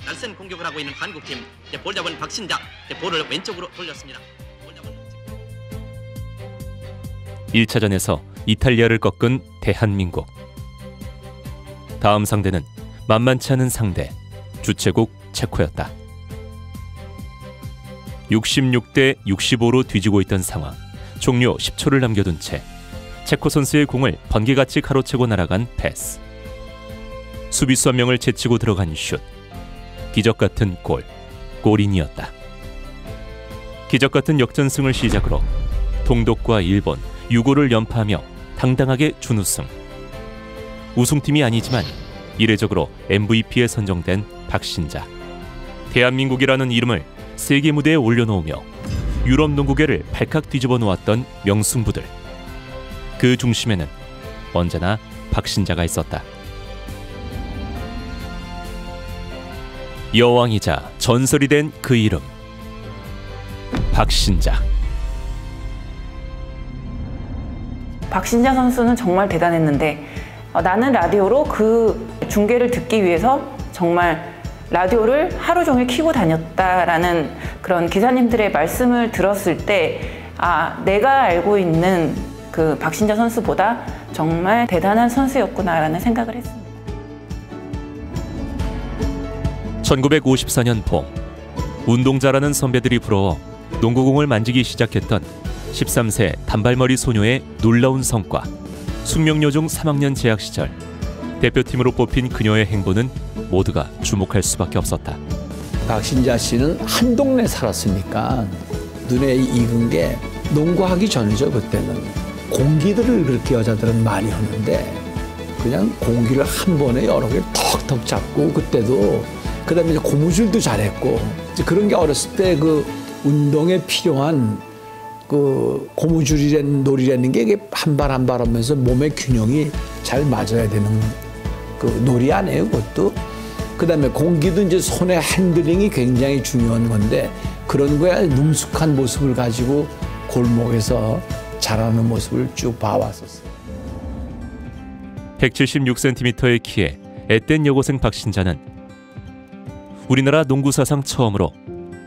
날선 공격을 하고 있는 한국팀. 볼 잡은 박신자. 볼을 왼쪽으로 돌렸습니다. 1차전에서 이탈리아를 꺾은 대한민국. 다음 상대는 만만치 않은 상대, 주최국 체코였다. 66대 65로 뒤지고 있던 상황. 종료 10초를 남겨둔 채 체코 선수의 공을 번개같이 가로채고 날아간 패스. 수비수 한 명을 제치고 들어간 슛. 기적같은 골, 골인이었다. 기적같은 역전승을 시작으로 동독과 일본, 유고를 연파하며 당당하게 준우승. 우승팀이 아니지만 이례적으로 MVP에 선정된 박신자. 대한민국이라는 이름을 세계 무대에 올려놓으며 유럽 농구계를 발칵 뒤집어 놓았던 명승부들. 그 중심에는 언제나 박신자가 있었다. 여왕이자 전설이 된 그 이름, 박신자. 박신자 선수는 정말 대단했는데 나는 라디오로 그 중계를 듣기 위해서 정말 라디오를 하루 종일 켜고 다녔다라는 그런 기사님들의 말씀을 들었을 때 내가 알고 있는 그 박신자 선수보다 정말 대단한 선수였구나라는 생각을 했습니다. 1954년 봄, 운동자라는 선배들이 부러워 농구공을 만지기 시작했던 13세 단발머리 소녀의 놀라운 성과. 숙명여중 3학년 재학 시절 대표팀으로 뽑힌 그녀의 행보는 모두가 주목할 수밖에 없었다. 박신자 씨는 한 동네 살았으니까 눈에 익은 게 농구하기 전이죠. 그때는 공기들을 그렇게 여자들은 많이 하는데 그냥 공기를 한 번에 여러 개 턱턱 잡고, 그때도 그다음에 이제 고무줄도 잘했고, 이제 그런 게 어렸을 때 그 운동에 필요한 그 고무줄이라는 놀이라는 게 한 발 한 발 하면서 몸의 균형이 잘 맞아야 되는 그 놀이 아니에요, 그것도. 그다음에 공기도 이제 손의 핸들링이 굉장히 중요한 건데 그런 거에 능숙한 모습을 가지고 골목에서 잘하는 모습을 쭉 봐왔었어요. 176cm의 키에 앳된 여고생 박신자는 우리나라 농구 사상 처음으로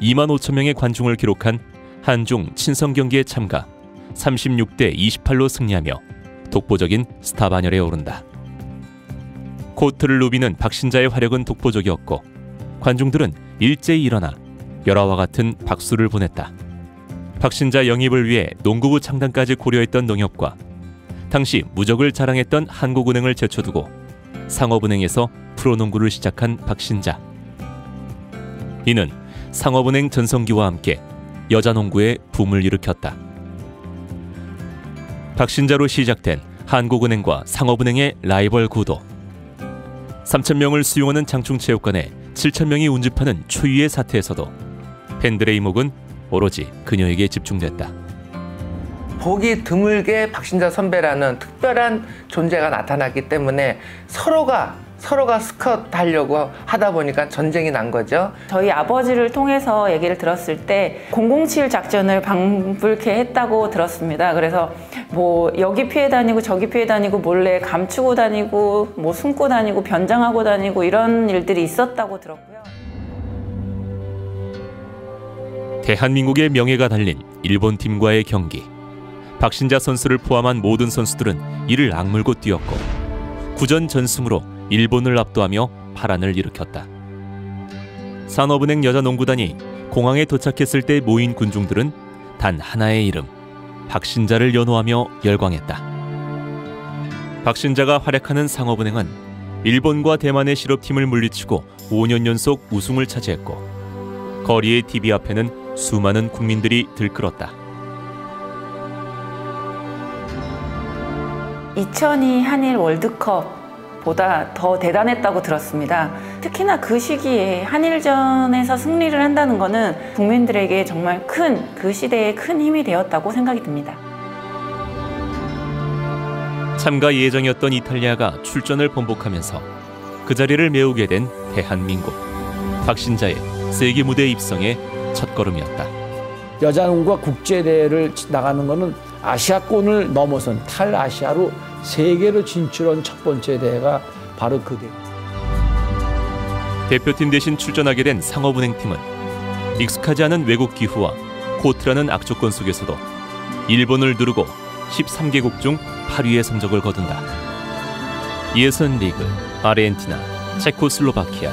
2만 5천 명의 관중을 기록한 한중 친선 경기에 참가, 36대 28로 승리하며 독보적인 스타 반열에 오른다. 코트를 누비는 박신자의 화력은 독보적이었고 관중들은 일제히 일어나 열화와 같은 박수를 보냈다. 박신자 영입을 위해 농구부 창단까지 고려했던 농협과 당시 무적을 자랑했던 한국은행을 제쳐두고 상업은행에서 프로농구를 시작한 박신자. 이는 상업은행 전성기와 함께 여자농구의 붐을 일으켰다. 박신자로 시작된 한국은행과 상업은행의 라이벌 구도. 3,000명을 수용하는 장충체육관에 7,000명이 운집하는 초유의 사태에서도 팬들의 이목은 오로지 그녀에게 집중됐다. 보기 드물게 박신자 선배라는 특별한 존재가 나타났기 때문에 서로가 스컷 하려고 하다 보니까 전쟁이 난 거죠. 저희 아버지를 통해서 얘기를 들었을 때 007 작전을 방불케 했다고 들었습니다. 그래서 뭐 여기 피해 다니고 저기 피해 다니고 몰래 감추고 다니고 뭐 숨고 다니고 변장하고 다니고 이런 일들이 있었다고 들었고요. 대한민국의 명예가 달린 일본 팀과의 경기. 박신자 선수를 포함한 모든 선수들은 이를 악물고 뛰었고 9전 전승으로 일본을 압도하며 파란을 일으켰다. 산업은행 여자농구단이 공항에 도착했을 때 모인 군중들은 단 하나의 이름, 박신자를 연호하며 열광했다. 박신자가 활약하는 상업은행은 일본과 대만의 실업팀을 물리치고 5년 연속 우승을 차지했고 거리의 TV 앞에는 수많은 국민들이 들끓었다. 2002 한일 월드컵보다 더 대단했다고 들었습니다. 특히나 그 시기에 한일전에서 승리를 한다는 것은 국민들에게 정말 그 시대에 큰 힘이 되었다고 생각이 듭니다. 참가 예정이었던 이탈리아가 출전을 번복하면서 그 자리를 메우게 된 대한민국. 박신자의 세계 무대 입성의 첫걸음이었다. 여자농구가 국제대회를 나가는 것은 아시아권을 넘어선 탈아시아로 세계로 진출한 첫 번째 대회가 바로 그 대회. 대표팀 대신 출전하게 된 상업은행팀은 익숙하지 않은 외국 기후와 코트라는 악조건 속에서도 일본을 누르고 13개국 중 8위의 성적을 거둔다. 예선 리그, 아르헨티나, 체코슬로바키아,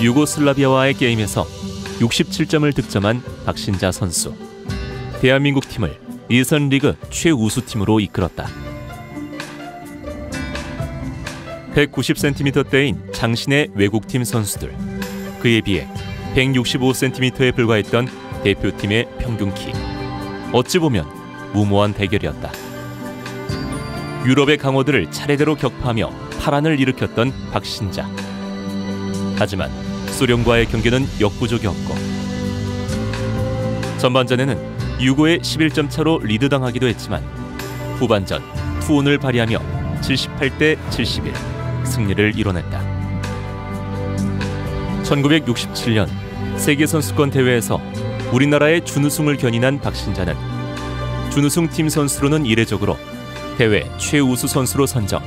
유고슬라비아와의 게임에서 67점을 득점한 박신자 선수. 대한민국 팀을 예선 리그 최우수팀으로 이끌었다. 190cm대인 장신의 외국팀 선수들. 그에 비해 165cm에 불과했던 대표팀의 평균 키. 어찌 보면 무모한 대결이었다. 유럽의 강호들을 차례대로 격파하며 파란을 일으켰던 박신자. 하지만 소련과의 경기는 역부족이었고 전반전에는 유고의 11점 차로 리드당하기도 했지만 후반전 투혼을 발휘하며 78대 71 승리를 이뤄냈다. 1967년 세계선수권 대회에서 우리나라의 준우승을 견인한 박신자는 준우승 팀 선수로는 이례적으로 대회 최우수 선수로 선정,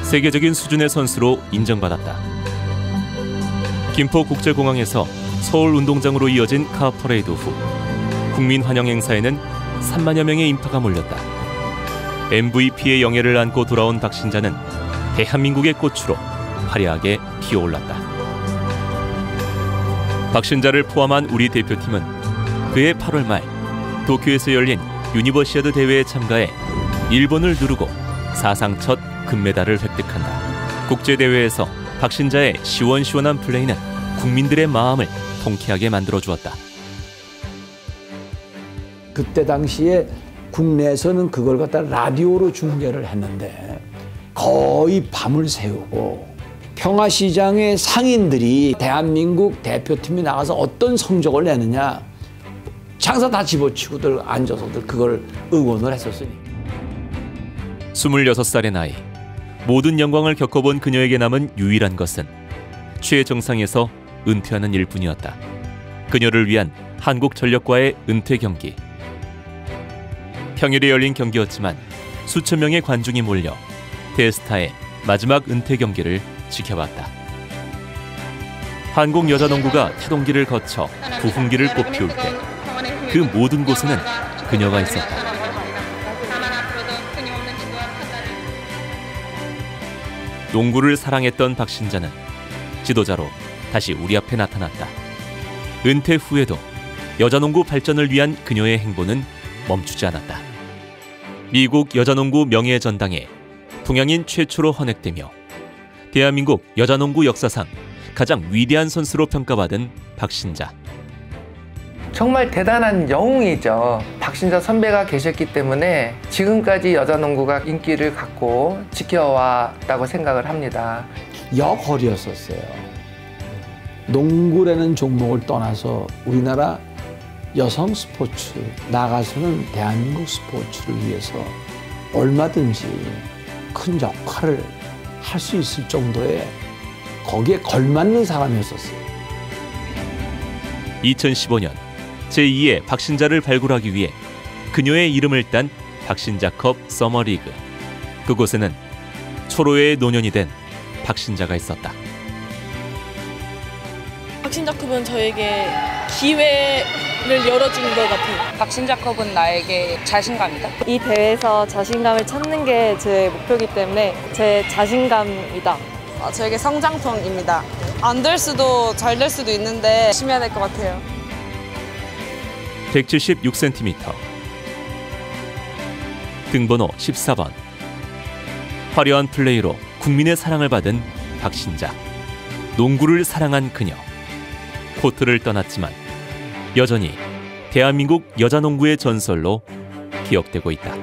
세계적인 수준의 선수로 인정받았다. 김포국제공항에서 서울운동장으로 이어진 카퍼레이드 후 국민 환영 행사에는 3만여 명의 인파가 몰렸다. MVP의 영예를 안고 돌아온 박신자는 대한민국의 꽃으로 화려하게 피어올랐다. 박신자를 포함한 우리 대표팀은 그해 8월 말 도쿄에서 열린 유니버시아드 대회에 참가해 일본을 누르고 사상 첫 금메달을 획득한다. 국제대회에서 박신자의 시원시원한 플레이는 국민들의 마음을 통쾌하게 만들어주었다. 그때 당시에 국내에서는 그걸 갖다 라디오로 중계를 했는데 거의 밤을 새우고 평화시장의 상인들이 대한민국 대표팀이 나가서 어떤 성적을 내느냐 장사 다 집어치고들 앉아서들 그걸 응원을 했었으니. 26살의 나이, 모든 영광을 겪어본 그녀에게 남은 유일한 것은 최정상에서 은퇴하는 일뿐이었다. 그녀를 위한 한국전력과의 은퇴 경기. 평일에 열린 경기였지만 수천 명의 관중이 몰려 대스타의 마지막 은퇴 경기를 지켜봤다. 한국 여자농구가 태동기를 거쳐 부흥기를 꽃피울 때 그 모든 곳에는 그녀가 있었다. 농구를 사랑했던 박신자는 지도자로 다시 우리 앞에 나타났다. 은퇴 후에도 여자농구 발전을 위한 그녀의 행보는 멈추지 않았다. 미국 여자농구 명예전당에 동양인 최초로 헌액되며 대한민국 여자농구 역사상 가장 위대한 선수로 평가받은 박신자. 정말 대단한 영웅이죠. 박신자 선배가 계셨기 때문에 지금까지 여자농구가 인기를 갖고 지켜왔다고 생각을 합니다. 역헐이었었어요. 농구라는 종목을 떠나서 우리나라 여성 스포츠, 나가서는 대한민국 스포츠를 위해서 얼마든지 큰 역할을 할 수 있을 정도의 거기에 걸맞는 사람이었었어요. 2015년 제2의 박신자를 발굴하기 위해 그녀의 이름을 딴 박신자컵 서머리그. 그곳에는 초로의 노년이 된 박신자가 있었다. 박신자컵은 저에게 기회를 열어준 것 같아요. 박신자컵은 나에게 자신감이다. 이 대회에서 자신감을 찾는 게 제 목표이기 때문에 제 자신감이다. 저에게 성장통입니다. 안 될 수도 잘 될 수도 있는데 열심히 해야 될 것 같아요. 176cm, 등번호 14번. 화려한 플레이로 국민의 사랑을 받은 박신자. 농구를 사랑한 그녀. 코트를 떠났지만 여전히 대한민국 여자농구의 전설로 기억되고 있다.